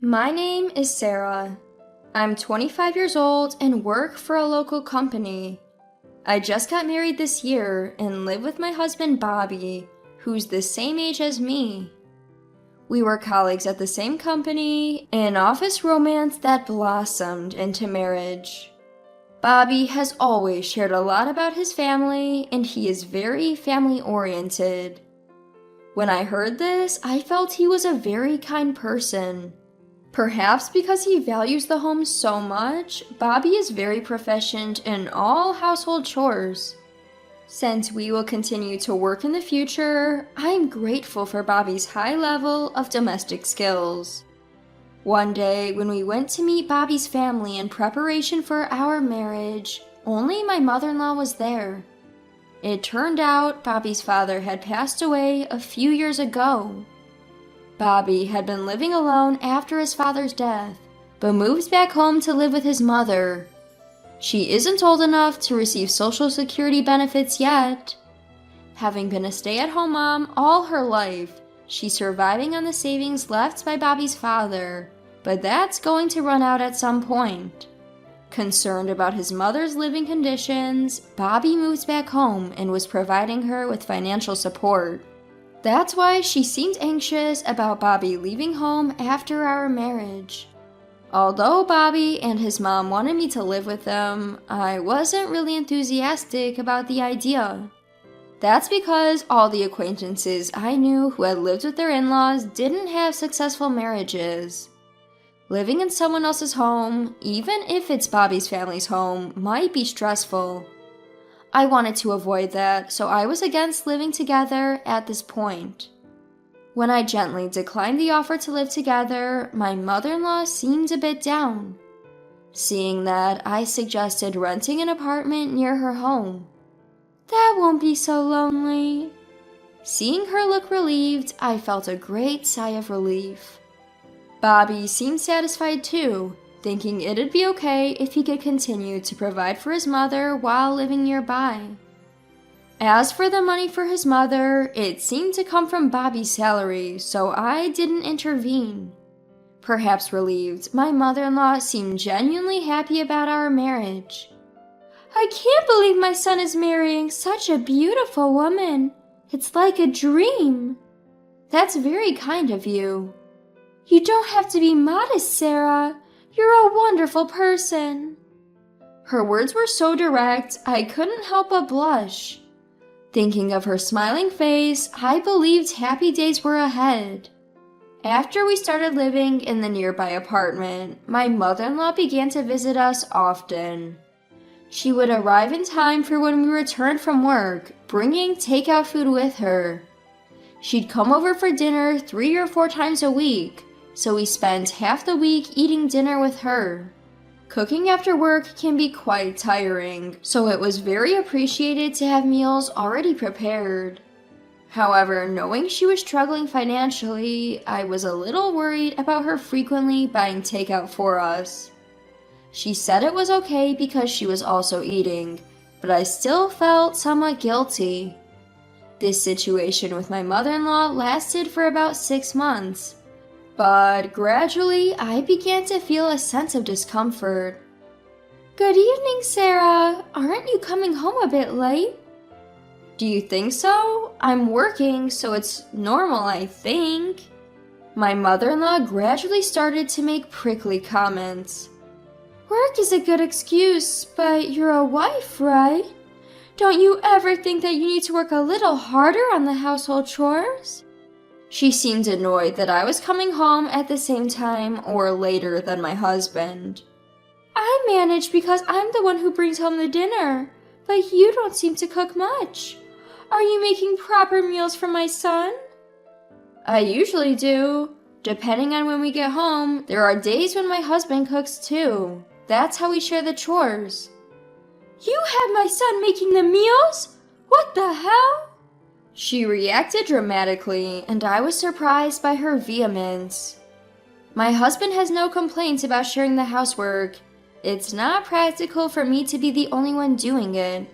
My name is Sarah. I'm 25 years old and work for a local company. I just got married this year and live with my husband Bobby, who's the same age as me. We were colleagues at the same company, an office romance that blossomed into marriage. Bobby has always shared a lot about his family, and he is very family-oriented. When I heard this, I felt he was a very kind person. Perhaps because he values the home so much, Bobby is very proficient in all household chores. Since we will continue to work in the future, I am grateful for Bobby's high level of domestic skills. One day, when we went to meet Bobby's family in preparation for our marriage, only my mother-in-law was there. It turned out Bobby's father had passed away a few years ago. Bobby had been living alone after his father's death, but moves back home to live with his mother. She isn't old enough to receive Social Security benefits yet. Having been a stay-at-home mom all her life, she's surviving on the savings left by Bobby's father, but that's going to run out at some point. Concerned about his mother's living conditions, Bobby moves back home and was providing her with financial support. That's why she seemed anxious about Bobby leaving home after our marriage. Although Bobby and his mom wanted me to live with them, I wasn't really enthusiastic about the idea. That's because all the acquaintances I knew who had lived with their in-laws didn't have successful marriages. Living in someone else's home, even if it's Bobby's family's home, might be stressful. I wanted to avoid that, so I was against living together at this point. When I gently declined the offer to live together, my mother-in-law seemed a bit down. Seeing that, I suggested renting an apartment near her home. That won't be so lonely. Seeing her look relieved, I felt a great sigh of relief. Bobby seemed satisfied too, thinking it'd be okay if he could continue to provide for his mother while living nearby. As for the money for his mother, it seemed to come from Bobby's salary, so I didn't intervene. Perhaps relieved, my mother-in-law seemed genuinely happy about our marriage. I can't believe my son is marrying such a beautiful woman. It's like a dream. That's very kind of you. You don't have to be modest, Sarah. You're a wonderful person. Her words were so direct, I couldn't help but blush. Thinking of her smiling face, I believed happy days were ahead. After we started living in the nearby apartment, my mother-in-law began to visit us often. She would arrive in time for when we returned from work, bringing takeout food with her. She'd come over for dinner 3 or 4 times a week, so we spent half the week eating dinner with her. Cooking after work can be quite tiring, so it was very appreciated to have meals already prepared. However, knowing she was struggling financially, I was a little worried about her frequently buying takeout for us. She said it was okay because she was also eating, but I still felt somewhat guilty. This situation with my mother-in-law lasted for about 6 months. But gradually, I began to feel a sense of discomfort. Good evening, Sarah. Aren't you coming home a bit late? Do you think so? I'm working, so it's normal, I think. My mother-in-law gradually started to make prickly comments. Work is a good excuse, but you're a wife, right? Don't you ever think that you need to work a little harder on the household chores? She seemed annoyed that I was coming home at the same time or later than my husband. I manage because I'm the one who brings home the dinner, but you don't seem to cook much. Are you making proper meals for my son? I usually do. Depending on when we get home, there are days when my husband cooks too. That's how we share the chores. You have my son making the meals? What the hell? She reacted dramatically, and I was surprised by her vehemence. My husband has no complaints about sharing the housework. It's not practical for me to be the only one doing it.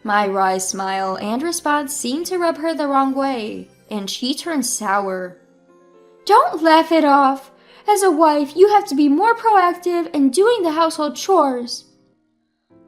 My wry smile and response seemed to rub her the wrong way, and she turned sour. Don't laugh it off. As a wife, you have to be more proactive in doing the household chores.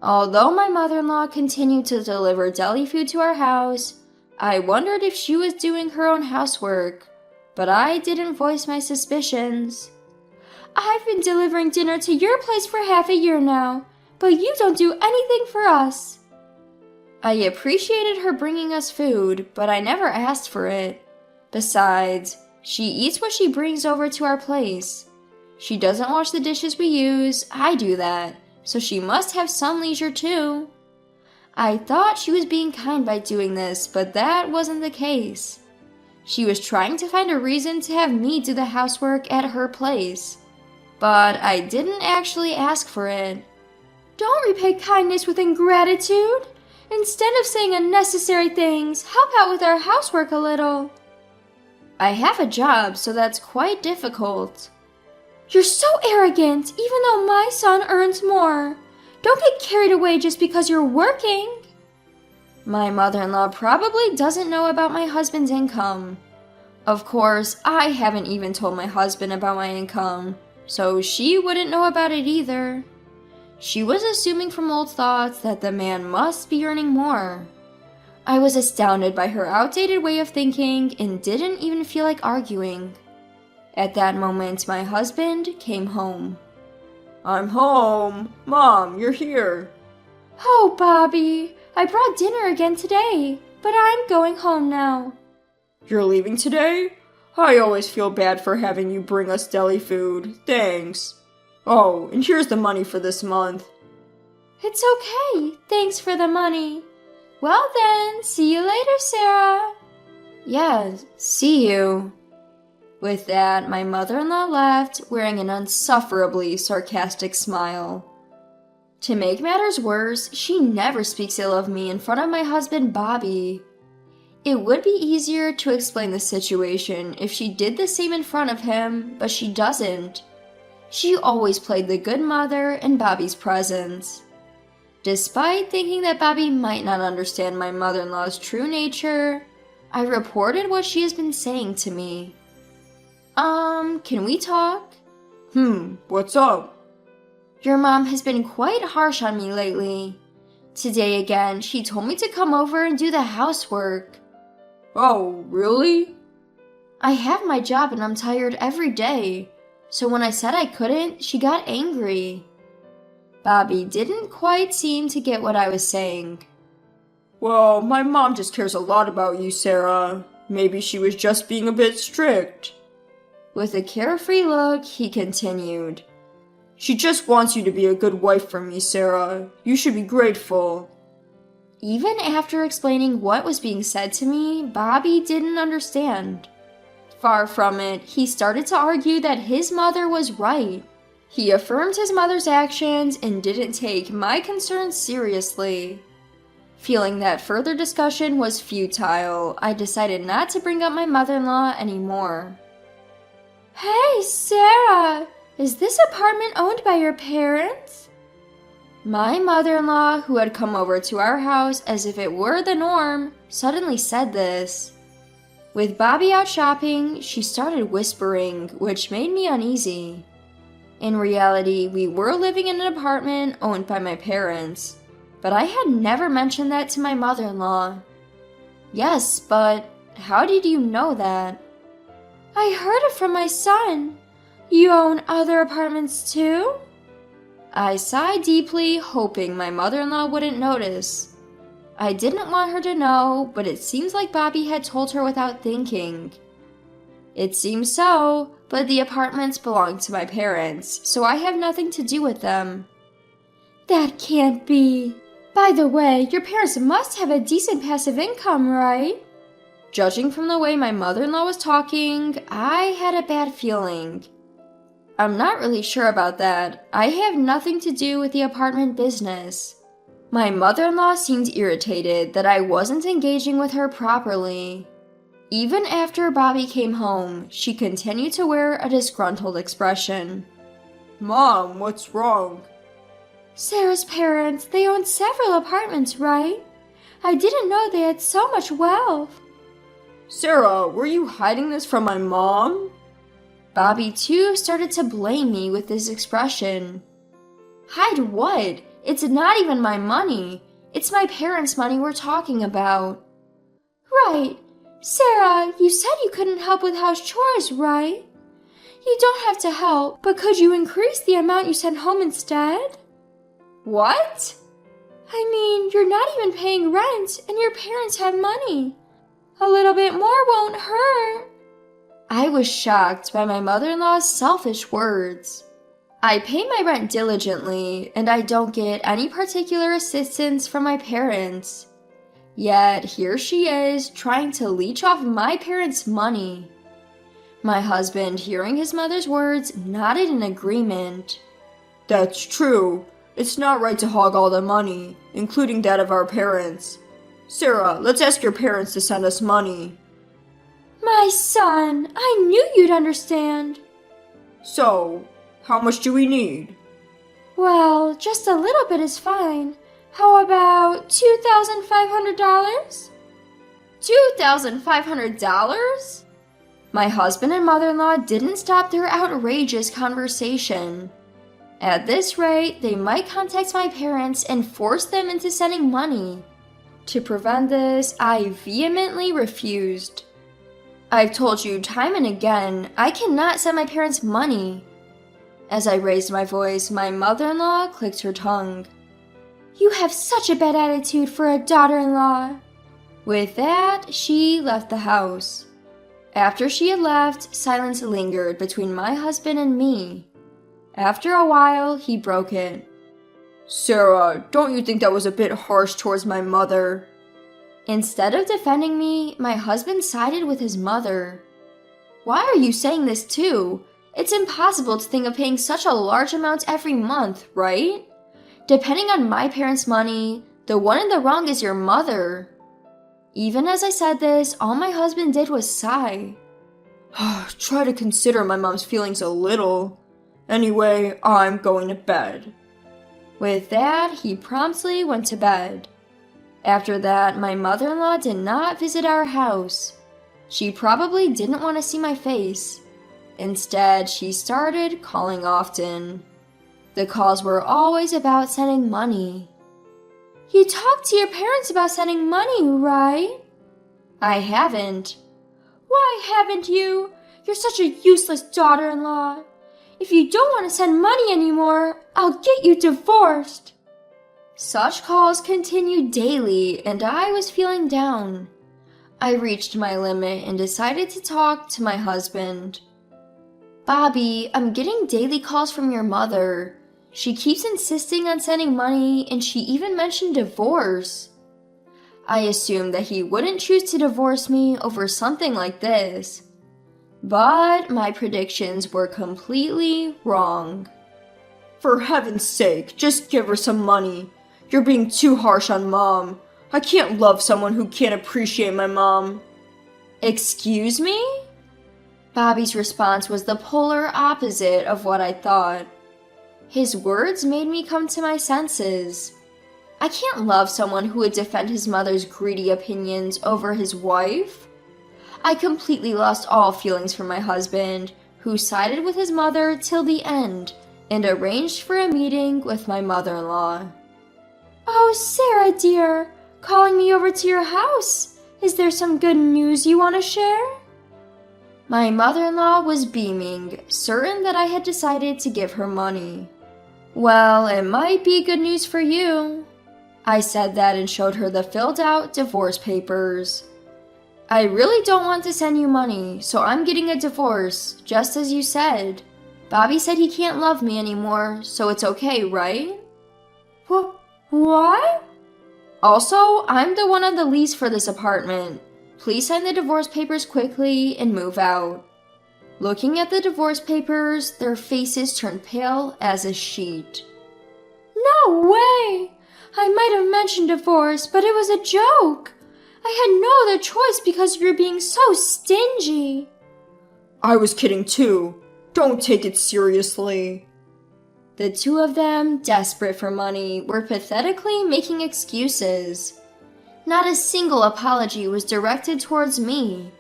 Although my mother-in-law continued to deliver deli food to our house, I wondered if she was doing her own housework, but I didn't voice my suspicions. I've been delivering dinner to your place for half a year now, but you don't do anything for us. I appreciated her bringing us food, but I never asked for it. Besides, she eats what she brings over to our place. She doesn't wash the dishes we use, I do that, so she must have some leisure too. I thought she was being kind by doing this, but that wasn't the case. She was trying to find a reason to have me do the housework at her place. But I didn't actually ask for it. Don't repay kindness with ingratitude. Instead of saying unnecessary things, help out with our housework a little. I have a job, so that's quite difficult. You're so arrogant, even though my son earns more. Don't get carried away just because you're working. My mother-in-law probably doesn't know about my husband's income. Of course, I haven't even told my husband about my income, so she wouldn't know about it either. She was assuming from old thoughts that the man must be earning more. I was astounded by her outdated way of thinking and didn't even feel like arguing. At that moment, my husband came home. I'm home. Mom, you're here. Oh, Bobby, I brought dinner again today, but I'm going home now. You're leaving today? I always feel bad for having you bring us deli food. Thanks. Oh, and here's the money for this month. It's okay. Thanks for the money. Well then, see you later, Sarah. Yeah, see you. With that, my mother-in-law left, wearing an insufferably sarcastic smile. To make matters worse, she never speaks ill of me in front of my husband, Bobby. It would be easier to explain the situation if she did the same in front of him, but she doesn't. She always played the good mother in Bobby's presence. Despite thinking that Bobby might not understand my mother-in-law's true nature, I reported what she has been saying to me. Can we talk? What's up? Your mom has been quite harsh on me lately. Today again, she told me to come over and do the housework. Oh, really? I have my job and I'm tired every day. So when I said I couldn't, she got angry. Bobby didn't quite seem to get what I was saying. Well, my mom just cares a lot about you, Sarah. Maybe she was just being a bit strict. With a carefree look, he continued. She just wants you to be a good wife for me, Sarah. You should be grateful. Even after explaining what was being said to me, Bobby didn't understand. Far from it, he started to argue that his mother was right. He affirmed his mother's actions and didn't take my concerns seriously. Feeling that further discussion was futile, I decided not to bring up my mother-in-law anymore. Hey, Sarah! Is this apartment owned by your parents? My mother-in-law, who had come over to our house as if it were the norm, suddenly said this. With Bobby out shopping, she started whispering, which made me uneasy. In reality, we were living in an apartment owned by my parents, but I had never mentioned that to my mother-in-law. Yes, but how did you know that? I heard it from my son. You own other apartments too? I sighed deeply, hoping my mother-in-law wouldn't notice. I didn't want her to know, but it seems like Bobby had told her without thinking. It seems so, but the apartments belong to my parents, so I have nothing to do with them. That can't be. By the way, your parents must have a decent passive income, right? Judging from the way my mother-in-law was talking, I had a bad feeling. I'm not really sure about that. I have nothing to do with the apartment business. My mother-in-law seemed irritated that I wasn't engaging with her properly. Even after Bobby came home, she continued to wear a disgruntled expression. Mom, what's wrong? Sarah's parents, they own several apartments, right? I didn't know they had so much wealth. Sarah, were you hiding this from my mom? Bobby, too, started to blame me with this expression. Hide what? It's not even my money. It's my parents' money we're talking about. Right. Sarah, you said you couldn't help with house chores, right? You don't have to help, but could you increase the amount you send home instead? What? I mean, you're not even paying rent, and your parents have money. A little bit more won't hurt. I was shocked by my mother-in-law's selfish words. I pay my rent diligently, and I don't get any particular assistance from my parents. Yet here she is, trying to leech off my parents' money. My husband, hearing his mother's words, nodded in agreement. That's true. It's not right to hog all the money, including that of our parents. Sarah, let's ask your parents to send us money. My son, I knew you'd understand. So, how much do we need? Well, just a little bit is fine. How about $2,500? $2,500? My husband and mother-in-law didn't stop their outrageous conversation. At this rate, they might contact my parents and force them into sending money. To prevent this, I vehemently refused. I've told you time and again, I cannot send my parents money. As I raised my voice, my mother-in-law clicked her tongue. You have such a bad attitude for a daughter-in-law. With that, she left the house. After she had left, silence lingered between my husband and me. After a while, he broke it. Sarah, don't you think that was a bit harsh towards my mother? Instead of defending me, my husband sided with his mother. Why are you saying this too? It's impossible to think of paying such a large amount every month, right? Depending on my parents' money, the one in the wrong is your mother. Even as I said this, all my husband did was sigh. Try to consider my mom's feelings a little. Anyway, I'm going to bed. With that, he promptly went to bed. After that, my mother-in-law did not visit our house. She probably didn't want to see my face. Instead, she started calling often. The calls were always about sending money. You talked to your parents about sending money, right? I haven't. Why haven't you? You're such a useless daughter-in-law. If you don't want to send money anymore, I'll get you divorced. Such calls continued daily, and I was feeling down. I reached my limit and decided to talk to my husband. Bobby, I'm getting daily calls from your mother. She keeps insisting on sending money, and she even mentioned divorce. I assumed that he wouldn't choose to divorce me over something like this. But my predictions were completely wrong. For heaven's sake, just give her some money. You're being too harsh on Mom. I can't love someone who can't appreciate my mom. Excuse me? Bobby's response was the polar opposite of what I thought. His words made me come to my senses. I can't love someone who would defend his mother's greedy opinions over his wife. I completely lost all feelings for my husband, who sided with his mother till the end and arranged for a meeting with my mother-in-law. Oh, Sarah dear, calling me over to your house. Is there some good news you want to share? My mother-in-law was beaming, certain that I had decided to give her money. Well, it might be good news for you. I said that and showed her the filled-out divorce papers. I really don't want to send you money, so I'm getting a divorce, just as you said. Bobby said he can't love me anymore, so it's okay, right? What? Also, I'm the one on the lease for this apartment. Please sign the divorce papers quickly and move out. Looking at the divorce papers, their faces turned pale as a sheet. No way! I might have mentioned divorce, but it was a joke. I had no other choice because you're being so stingy. I was kidding too. Don't take it seriously. The two of them, desperate for money, were pathetically making excuses. Not a single apology was directed towards me.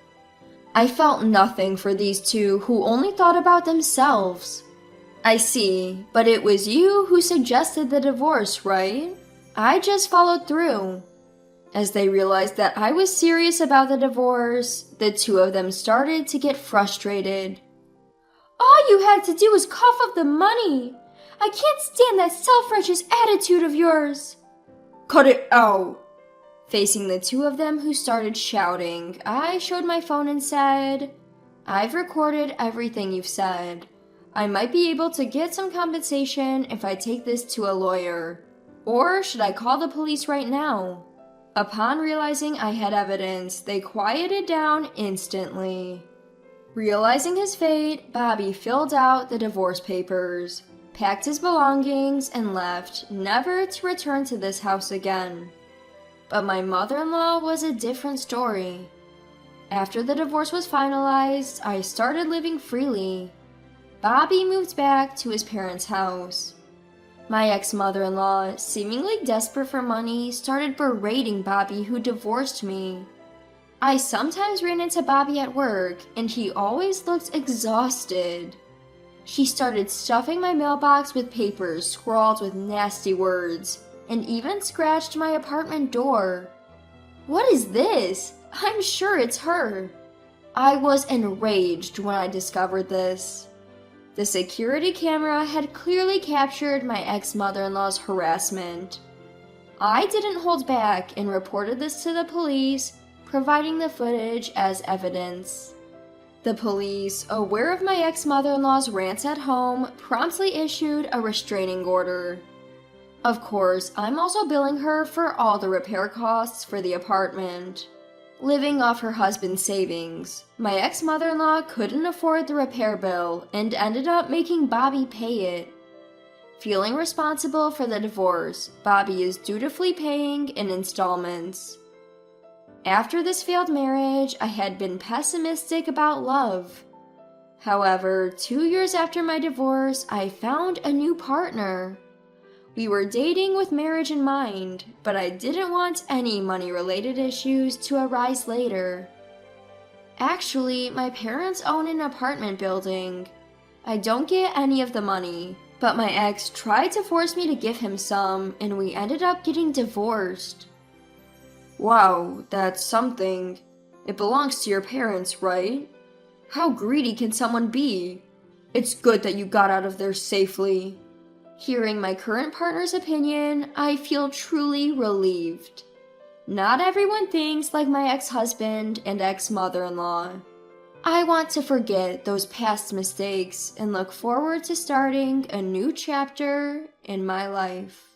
I felt nothing for these two who only thought about themselves. I see, but it was you who suggested the divorce, right? I just followed through. As they realized that I was serious about the divorce, the two of them started to get frustrated. All you had to do was cough up the money. I can't stand that self-righteous attitude of yours. Cut it out. Facing the two of them who started shouting, I showed my phone and said, I've recorded everything you've said. I might be able to get some compensation if I take this to a lawyer. Or should I call the police right now? Upon realizing I had evidence, they quieted down instantly. Realizing his fate, Bobby filled out the divorce papers, packed his belongings, and left, never to return to this house again. But my mother-in-law was a different story. After the divorce was finalized, I started living freely. Bobby moved back to his parents' house. My ex-mother-in-law, seemingly desperate for money, started berating Bobby, who divorced me. I sometimes ran into Bobby at work, and he always looked exhausted. She started stuffing my mailbox with papers scrawled with nasty words, and even scratched my apartment door. What is this? I'm sure it's her. I was enraged when I discovered this. The security camera had clearly captured my ex-mother-in-law's harassment. I didn't hold back and reported this to the police, providing the footage as evidence. The police, aware of my ex-mother-in-law's rants at home, promptly issued a restraining order. Of course, I'm also billing her for all the repair costs for the apartment. Living off her husband's savings, my ex-mother-in-law couldn't afford the repair bill and ended up making Bobby pay it. Feeling responsible for the divorce, Bobby is dutifully paying in installments. After this failed marriage, I had been pessimistic about love. However, 2 years after my divorce, I found a new partner. We were dating with marriage in mind, but I didn't want any money-related issues to arise later. Actually, my parents own an apartment building. I don't get any of the money, but my ex tried to force me to give him some, and we ended up getting divorced. Wow, that's something. It belongs to your parents, right? How greedy can someone be? It's good that you got out of there safely. Hearing my current partner's opinion, I feel truly relieved. Not everyone thinks like my ex-husband and ex-mother-in-law. I want to forget those past mistakes and look forward to starting a new chapter in my life.